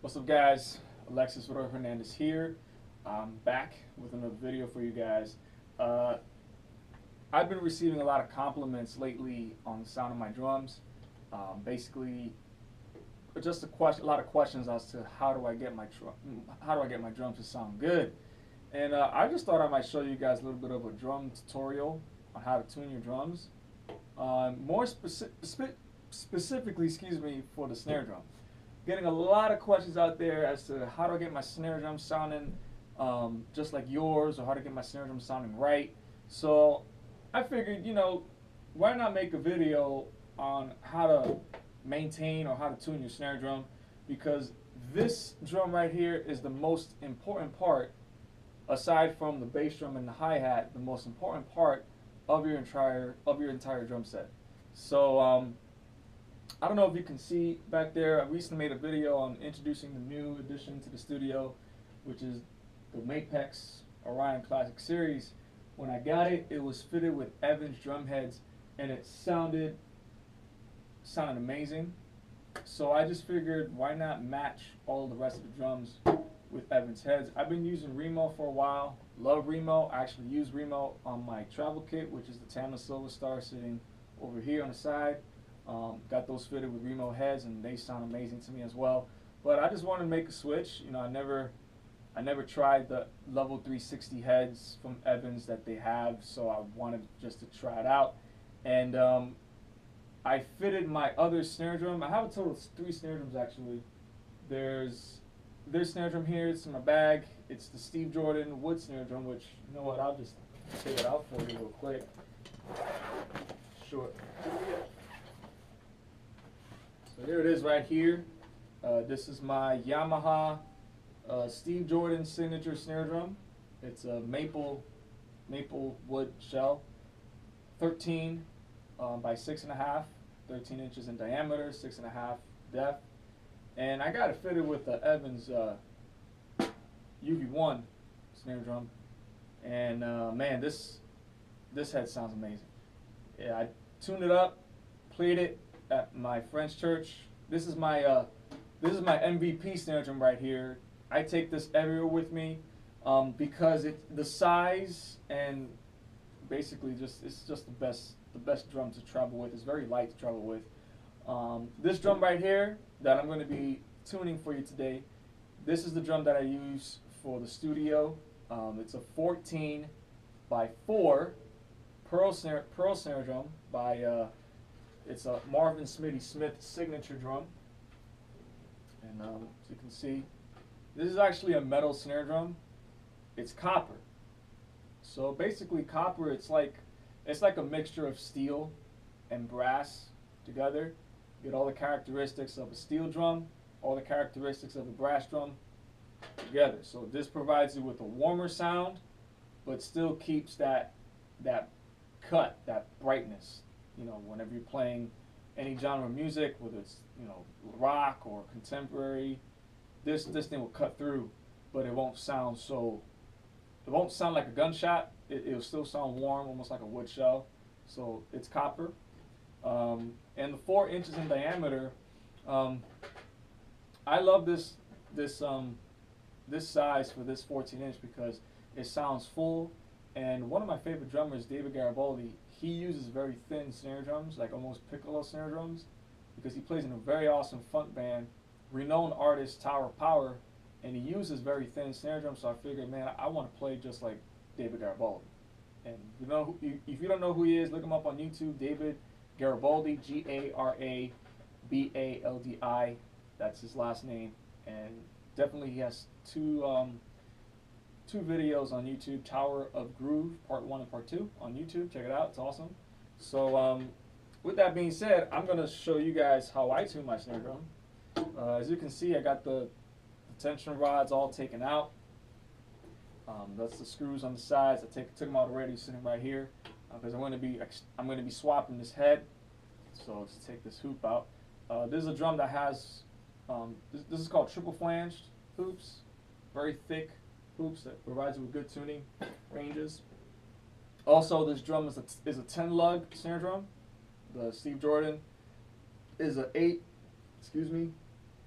What's up, guys? Alexis with Hernandez here. I'm back with another video for you guys. Uh, I've been receiving a lot of compliments lately on the sound of my drums. Basically, just a lot of questions as to how do I get my drums to sound good. And I just thought I might show you guys a little bit of a drum tutorial on how to tune your drums. Specifically, excuse me, for the snare drum. Getting a lot of questions out there as to how do I get my snare drum sounding just like yours, or how to get my snare drum sounding right. So I figured, why not make a video on how to maintain or how to tune your snare drum, because this drum right here is the most important part, aside from the bass drum and the hi-hat, the most important part of your entire drum set. So I don't know if you can see back there. I recently made a video on introducing the new addition to the studio, which is the Mapex Orion Classic Series. When I got it, it was fitted with Evans drum heads, and it sounded amazing. So I just figured, why not match all the rest of the drums with Evans heads. I've been using Remo for a while. Love Remo. I actually use Remo on my travel kit, which is the Tama Silver Star sitting over here on the side. Got those fitted with Remo heads, and they sound amazing to me as well. But I just wanted to make a switch. I never tried the level 360 heads from Evans that they have, so I wanted just to try it out. And I fitted my other snare drum. I have a total of 3 snare drums actually. There's this snare drum here. It's in my bag. It's the Steve Jordan wood snare drum, which, you know what, I'll just take it out for you real quick. Short. So here it is right here. This is my Yamaha Steve Jordan signature snare drum. It's a maple wood shell, 13 by 6.5, 13 inches in diameter, 6.5 depth, and I got it fitted with the Evans UV1 snare drum. And man, this head sounds amazing. Yeah, I tuned it up, played it at my friend's church. This is my MVP snare drum right here. I take this everywhere with me because the size, and basically it's just the best drum to travel with. It's very light to travel with. This drum right here that I'm going to be tuning for you today, this is the drum that I use for the studio. It's a 14 by 4 pearl snare drum by it's a Marvin Smitty Smith signature drum. And as you can see, this is actually a metal snare drum. It's copper. So basically, copper, it's like a mixture of steel and brass together. You get all the characteristics of a steel drum, all the characteristics of a brass drum together. So this provides you with a warmer sound, but still keeps that cut, that brightness. Whenever you're playing any genre of music, whether it's rock or contemporary, this thing will cut through, but it won't sound like a gunshot. It'll still sound warm, almost like a wood shell. So it's copper, and the 4 inches in diameter. I love this size for this 14-inch because it sounds full. And one of my favorite drummers, David Garibaldi, he uses very thin snare drums, like almost piccolo snare drums, because he plays in a very awesome funk band, renowned artist Tower of Power, and he uses very thin snare drums. So I figured, man, I want to play just like David Garibaldi. And if you don't know who he is, look him up on YouTube. David Garibaldi, Garabaldi. That's his last name. And definitely he has two videos on YouTube, Tower of Groove, Part 1 and Part 2 on YouTube. Check it out. It's awesome. So with that being said, I'm going to show you guys how I tune my snare drum. As you can see, I got the tension rods all taken out. That's the screws on the sides. I took them out already, sitting right here, because I'm going to be swapping this head. So let's take this hoop out. This is a drum that has this is called triple flanged hoops, very thick hoops that provides you with good tuning ranges. Also, this drum is a 10 lug snare drum. The Steve Jordan is a 8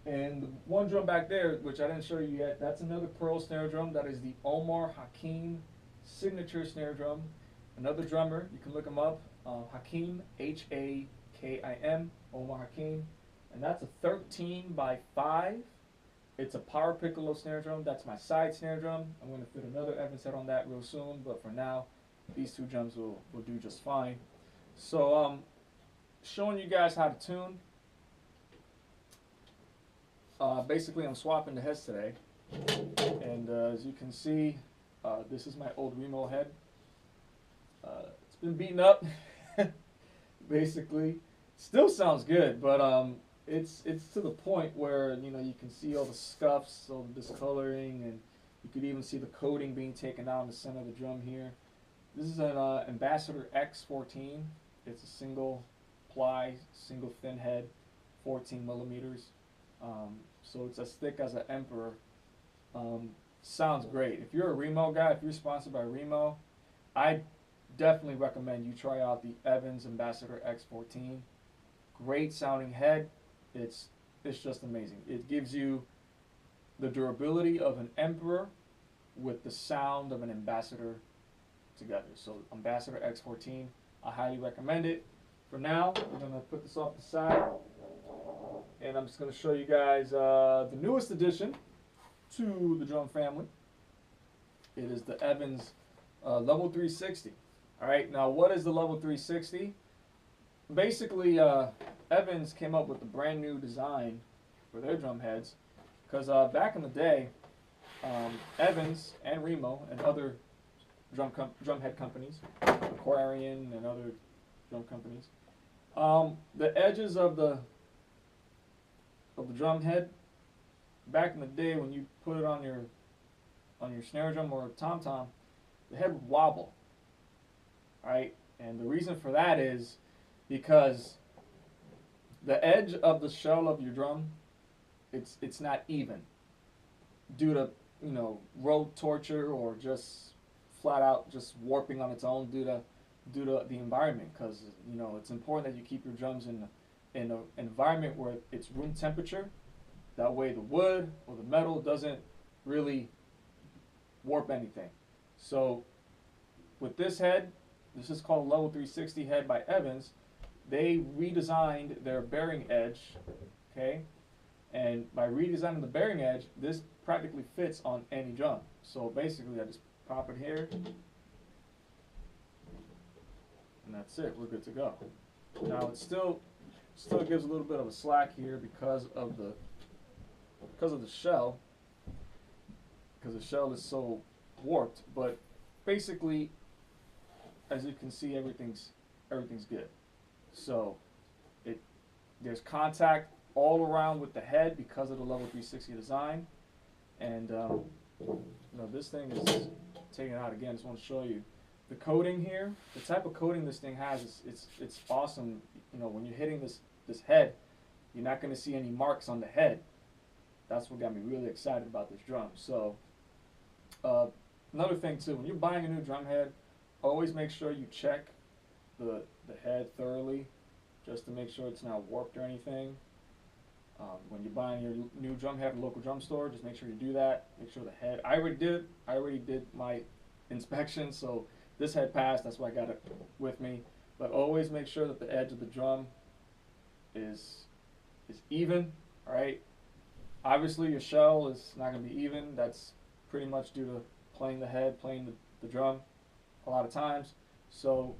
And the one drum back there, which I didn't show you yet, that's another pearl snare drum. That is the Omar Hakim signature snare drum. Another drummer, you can look him up, Hakim, Hakim, Omar Hakim. And that's a 13 by 5. It's a power piccolo snare drum. That's my side snare drum. I'm going to fit another Evans head on that real soon, but for now, these two drums will do just fine. So, showing you guys how to tune. Basically, I'm swapping the heads today, and as you can see, this is my old Remo head. It's been beaten up, basically. Still sounds good, but it's to the point where you can see all the scuffs, all the discoloring, and you could even see the coating being taken out in the center of the drum here. This is an Ambassador X14. It's a single ply, single thin head, 14 millimeters. So it's as thick as an Emperor. Sounds great. If you're a Remo guy, if you're sponsored by Remo, I definitely recommend you try out the Evans Ambassador X14. Great sounding head. It's just amazing. It gives you the durability of an Emperor with the sound of an Ambassador together. So Ambassador X14, I highly recommend it. For now, we're going to put this off the side, and I'm just going to show you guys the newest addition to the drum family. It is the Evans Level 360. All right, now what is the Level 360? Basically, Evans came up with a brand new design for their drum heads, because back in the day, Evans and Remo and other drum head companies, Aquarian and other drum companies, the edges of the drum head, back in the day when you put it on your snare drum or tom-tom, the head would wobble. Right? And the reason for that is because the edge of the shell of your drum, it's not even, due to road torture or just flat out just warping on its own due to the environment. Because it's important that you keep your drums in an environment where it's room temperature. That way the wood or the metal doesn't really warp anything. So with this head, this is called a Level 360 head by Evans. They redesigned their bearing edge, okay? And by redesigning the bearing edge, this practically fits on any drum. So basically, I just pop it here, and that's it. We're good to go. Now it still gives a little bit of a slack here because of the shell, because the shell is so warped. But basically, as you can see, everything's good. So there's contact all around with the head because of the Level 360 design. And this thing is taken out again. I just want to show you the coating here. The type of coating this thing has is it's awesome. When you're hitting this head, you're not going to see any marks on the head. That's what got me really excited about this drum. So another thing too, when you're buying a new drum head, always make sure you check the head thoroughly, just to make sure it's not warped or anything. When you're buying your new drum head at a local drum store, just make sure you do that. Make sure the head. I already did my inspection, so this head passed. That's why I got it with me. But always make sure that the edge of the drum is even. All right. Obviously, your shell is not going to be even. That's pretty much due to playing the head, playing the drum a lot of times. So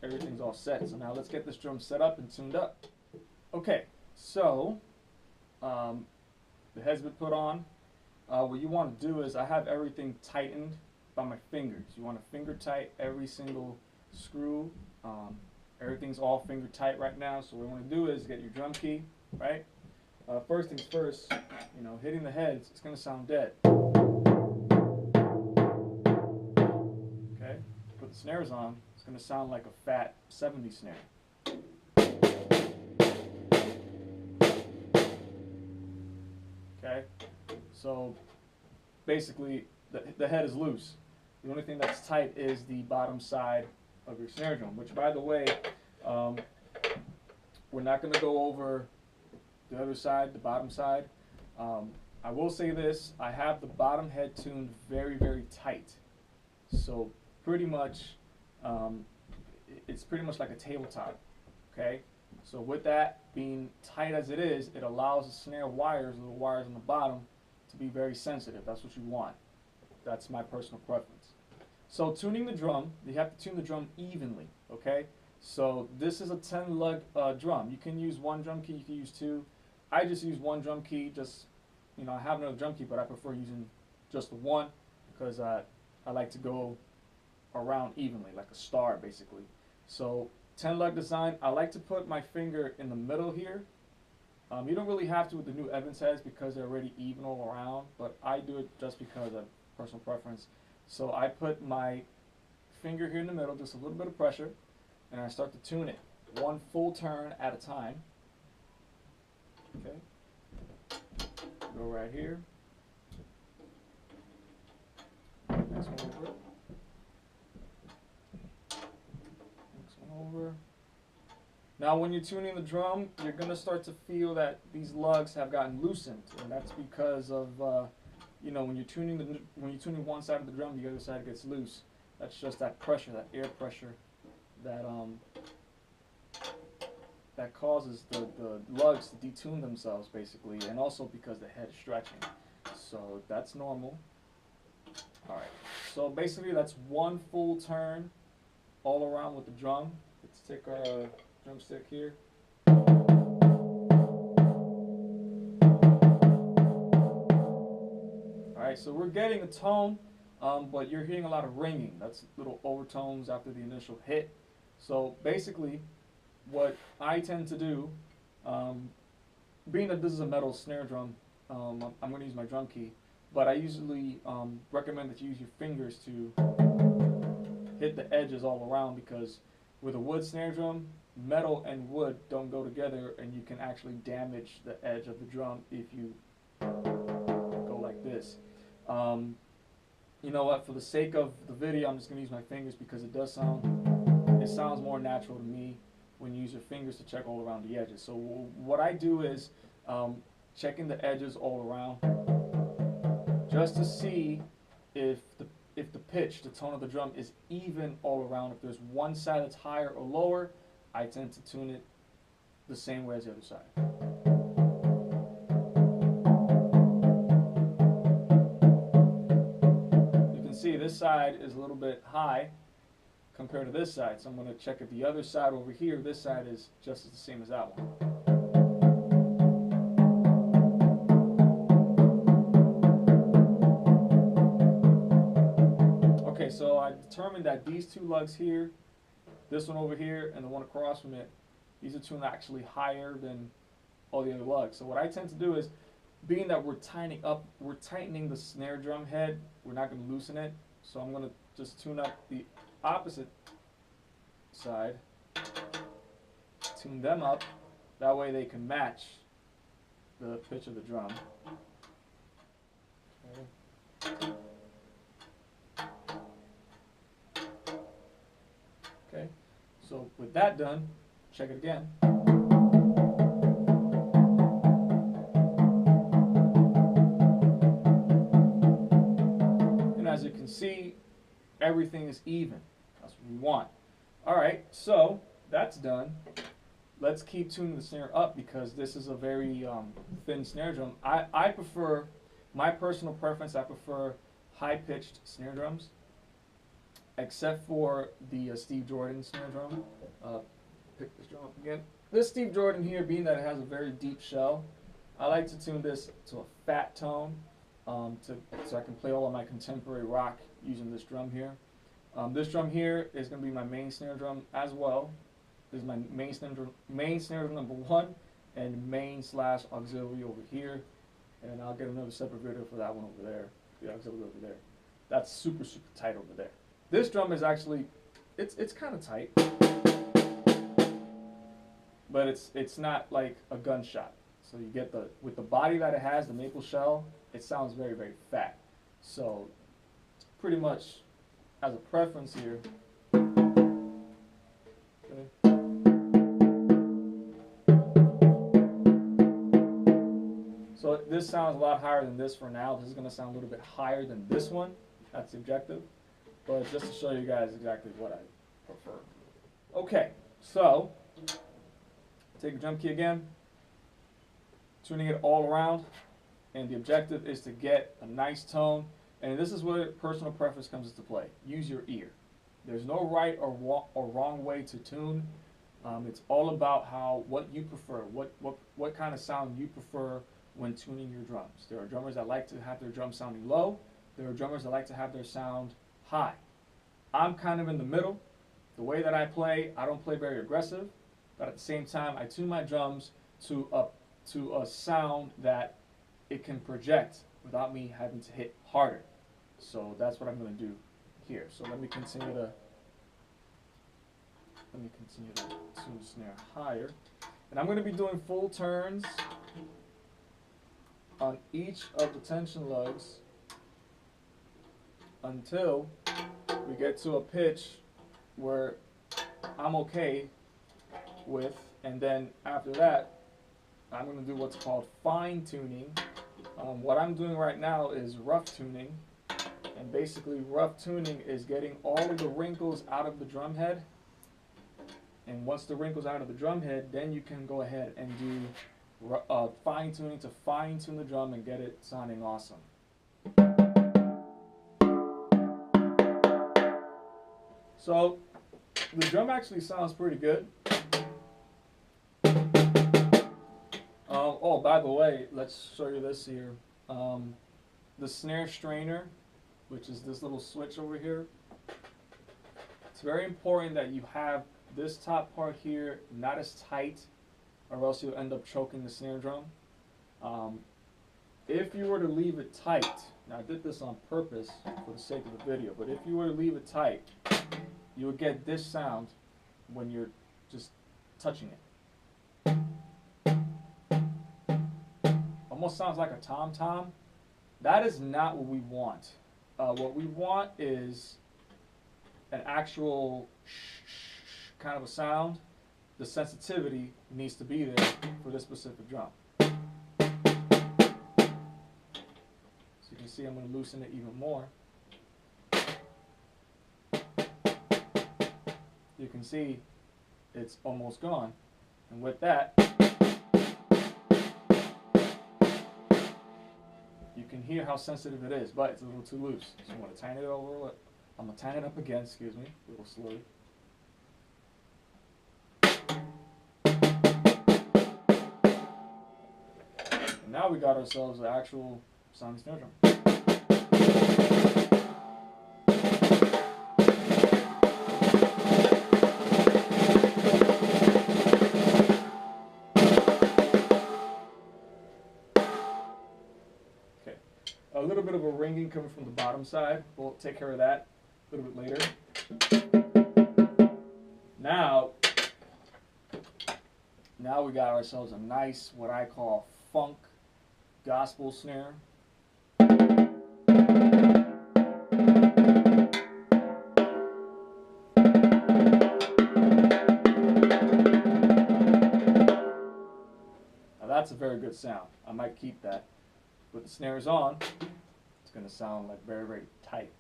everything's all set. So now let's get this drum set up and tuned up. Okay, so the head's been put on. What you want to do is I have everything tightened by my fingers. You want to finger tight every single screw. Everything's all finger tight right now. So what you want to do is get your drum key, right? First things first, hitting the heads, it's going to sound dead. Okay, put the snares on, it's going to sound like a fat 70 snare. Okay, so basically the head is loose. The only thing that's tight is the bottom side of your snare drum, which by the way, we're not going to go over the other side, the bottom side. I will say this, I have the bottom head tuned very, very tight. So pretty much, it's pretty much like a tabletop, okay? So with that being tight as it is, it allows the snare wires, the wires on the bottom, to be very sensitive. That's what you want. That's my personal preference. So tuning the drum, you have to tune the drum evenly, okay? So this is a 10 lug drum. You can use one drum key, you can use two. I just use one drum key, just, you know, I have another drum key, but I prefer using just the one because I like to go around evenly, like a star basically. So 10 lug design, I like to put my finger in the middle here. You don't really have to with the new Evans heads because they're already even all around, but I do it just because of personal preference. So I put my finger here in the middle, just a little bit of pressure, and I start to tune it, one full turn at a time. Okay, go right here. Next one over. Next one over. Now when you're tuning the drum, you're going to start to feel that these lugs have gotten loosened, and that's because of, you know, when you're tuning one side of the drum, the other side gets loose. That's just that pressure, that air pressure, that that causes the lugs to detune themselves basically, and also because the head is stretching. So that's normal. All right. So basically that's one full turn all around with the drum. Let's take our drumstick here. Alright, so we're getting a tone, but you're hearing a lot of ringing. That's little overtones after the initial hit. So basically, what I tend to do, being that this is a metal snare drum, I'm going to use my drum key, but I usually recommend that you use your fingers to hit the edges all around, because with a wood snare drum, metal and wood don't go together, and you can actually damage the edge of the drum if you go like this. You know what, for the sake of the video, I'm just going to use my fingers because it sounds more natural to me when you use your fingers to check all around the edges. So what I do is checking the edges all around just to see if the pitch, the tone of the drum is even all around. If there's one side that's higher or lower, I tend to tune it the same way as the other side. You can see this side is a little bit high compared to this side, so I'm going to check if the other side over here, this side is just as the same as that one. Okay, so I determined that these two lugs here, this one over here and the one across from it, these are tuned actually higher than all the other lugs. So what I tend to do is, being that we're tightening the snare drum head, we're not going to loosen it. So I'm going to just tune up the opposite side, tune them up, that way they can match the pitch of the drum. Okay. Okay, so with that done, check it again. And as you can see, everything is even. That's what we want. Alright, so that's done. Let's keep tuning the snare up because this is a very thin snare drum. I prefer, my personal preference, I prefer high-pitched snare drums, except for the Steve Jordan snare drum. Pick this drum up again. This Steve Jordan here, being that it has a very deep shell, I like to tune this to a fat tone so I can play all of my contemporary rock using this drum here. This drum here is going to be my main snare drum as well. This is my main snare drum number 1 and main/auxiliary over here. And I'll get another separate video for that one over there, the auxiliary over there. That's super, super tight over there. This drum is actually, it's kind of tight, but it's not like a gunshot. So you get with the body that it has, the maple shell, it sounds very, very fat. So pretty much as a preference here. Okay. So this sounds a lot higher than this for now. This is going to sound a little bit higher than this one. That's the objective. But just to show you guys exactly what I prefer. Okay, so take the drum key again, tuning it all around, and the objective is to get a nice tone. And this is where personal preference comes into play. Use your ear. There's no right or wrong way to tune. It's all about what you prefer, what kind of sound you prefer when tuning your drums. There are drummers that like to have their drums sounding low. There are drummers that like to have their sound high. I'm kind of in the middle. The way that I play, I don't play very aggressive, but at the same time, I tune my drums to a sound that it can project without me having to hit harder. So that's what I'm going to do here. So let me continue to tune the snare higher. And I'm going to be doing full turns on each of the tension lugs until we get to a pitch where I'm okay with, and then after that, I'm going to do what's called fine tuning. What I'm doing right now is rough tuning, and basically rough tuning is getting all of the wrinkles out of the drum head. And once the wrinkles out of the drum head, then you can go ahead and do fine tuning to fine tune the drum and get it sounding awesome. So the drum actually sounds pretty good. Oh, by the way, let's show you this here. The snare strainer, which is this little switch over here. It's very important that you have this top part here not as tight, or else you'll end up choking the snare drum. If you were to leave it tight, now I did this on purpose for the sake of the video, but if you were to leave it tight, you would get this sound when you're just touching it. Almost sounds like a tom-tom. That is not what we want. What we want is an actual kind of a sound. The sensitivity needs to be there for this specific drum. So you can see I'm going to loosen it even more. You can see it's almost gone. And with that, you can hear how sensitive it is, but it's a little too loose. So I'm going to tighten it over. I'm going to tighten it up again, excuse me, a little slowly. And now we got ourselves an actual sounding snare drum. A little bit of a ringing coming from the bottom side. We'll take care of that a little bit later. Now we got ourselves a nice, what I call funk gospel snare. Now that's a very good sound. I might keep that. With the snares on, it's going to sound like very, very tight.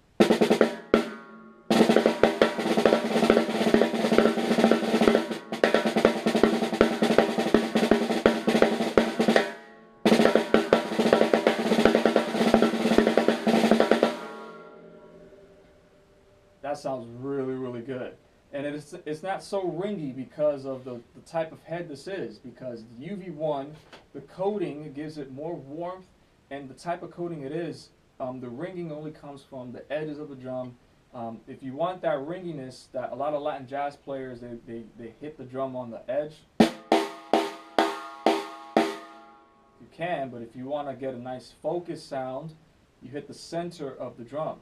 That sounds really, really good. And it's not so ringy because of the type of head this is, because the UV1, the coating gives it more warmth. And the type of coating it is, the ringing only comes from the edges of the drum. If you want that ringiness that a lot of Latin jazz players, they hit the drum on the edge. You can, but if you want to get a nice focus sound, you hit the center of the drum.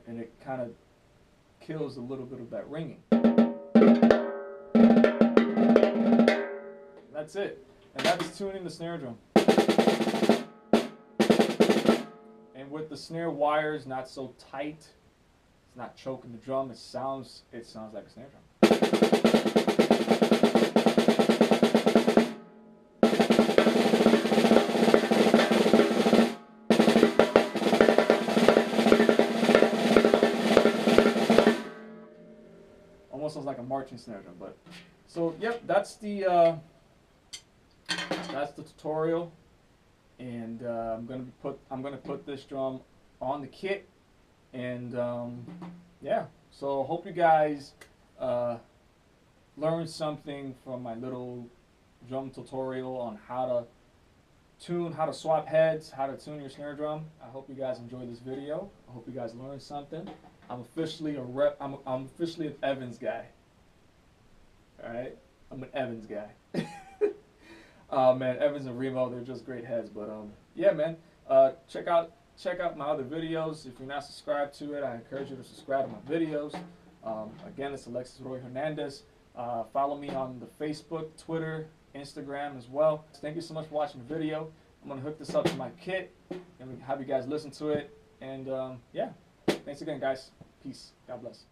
And it kind of kills a little bit of that ringing. That's it. And that's tuning the snare drum. And with the snare wires not so tight, it's not choking the drum, it sounds like a snare drum. snare drum. But so yep, that's the tutorial, and I'm gonna put this drum on the kit, and yeah. So hope you guys learned something from my little drum tutorial on how to swap heads, how to tune your snare drum. I hope you guys enjoyed this video. I hope you guys learned something. I'm officially a rep. I'm officially an Evans guy. All right, I'm an Evans guy. Man, Evans and Remo, they're just great heads. But yeah, man, check out my other videos. If you're not subscribed to it, I encourage you to subscribe to my videos. Again, it's Alexis Hernandez. Follow me on the Facebook, Twitter, Instagram as well. Thank you so much for watching the video. I'm going to hook this up to my kit and have you guys listen to it. And yeah, thanks again, guys. Peace. God bless.